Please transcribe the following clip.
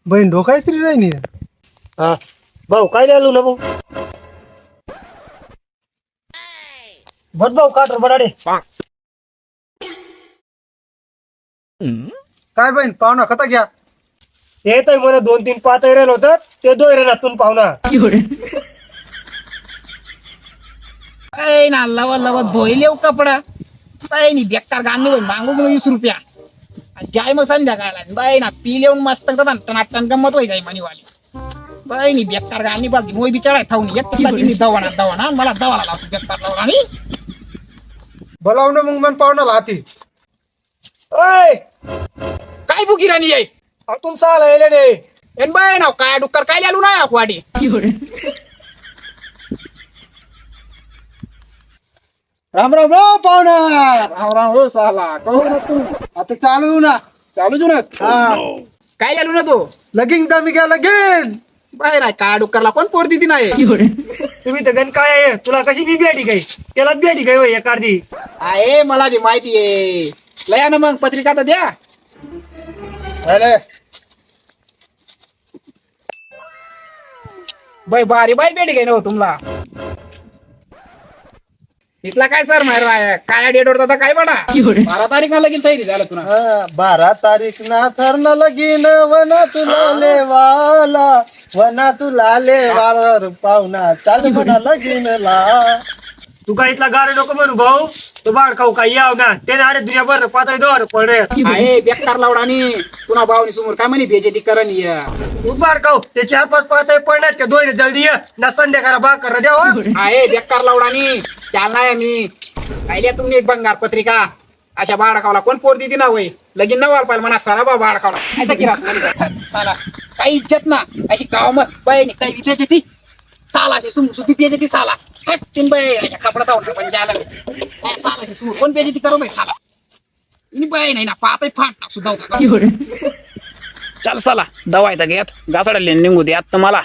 बहीण डोकाय स्त्री नाही हा भाऊ काय लिहिलो ना भाऊ भट भाऊ काटर बडाडे काय बहीण पाहुणा कथा घ्या येत आहे मला 2-3 पात राहिलं होतं ते दोयरेनातून पाहुणा ना लवा लवा धोईल कपडा बाई नी बेकार गाणं मागू मग 20 रुपया जाय मग संध्याकाळला बाई ना पी लिहून मस्त नाटकान गंमत होई जाई मनीवाली बाई नी बेकार गाणी बघ मोय बिचारा ठाऊन एक मी दवाना मला दवाला लावतो बेकार लावला आणि बोलावणं मग मन पाहुणाला हाती ओय काय बुकी राणी आहे तुमचा आला येले रे एन बाय ना काय डुक्कर काय आलू नाही वाडी राम राम राम पाहुणा राम राम हो साला कहू ना तू आता चालू ना हा काय आलू ना तो लगीन कमी घ्या लगीन बाय ना काय डुक्करला कोण पोर दिदी नाही तुम्ही तर गण काय आहे तुला कशी बी भेटी गई त्याला भेटी गई होय एखादी आहे मला बी माहिती आहे लया ना मग पत्रिका तर द्या अरे बाय बारी बाय भेटी गई ना हो तुम्हाला इथला काय सर मार काय डेट होता काय बडा 12 तारीख लगीन तयारी झालं तुला 12 तारीख ना ठरलं लगीन वना तुला लेवाला पाहुणा चाल म्हणा लगीनला तू काय इथला गाडी नको म्हणू भाऊ तू बाळ खाऊ काय याव ना त्याने आडे दुनिया बरं पाताय दोर पडे आहे बेकार लावडानी तुला भावनी समोर काय म्हणे बेजेती करणी तू बाळ खाऊ त्याची हातात पाताय पडण्यात का दोन जल्दी ये ना संध्याकाळ बा कर द्यावा आहे बेकार लावडानी चालणार मी पाहिल्या तुम्ही एक बंगार पत्रिका अशा बाळकावला कोण पोर दिदी ना होय लगीन न वाल पाहिजे म्हणा सारा बा बाळकावला साला काही इज्जत ना अशी गावात बाई काही विचारायची ती साला सुद्धी पेजेती साला तीन बाई कपडा जाऊन पण जायला साला समोर कोण पेजेती करत साला बाई नाही ना पाहताय फाट ना सुद्धा चल साला दवा येतात घेत घासाडा निघू दे आता मला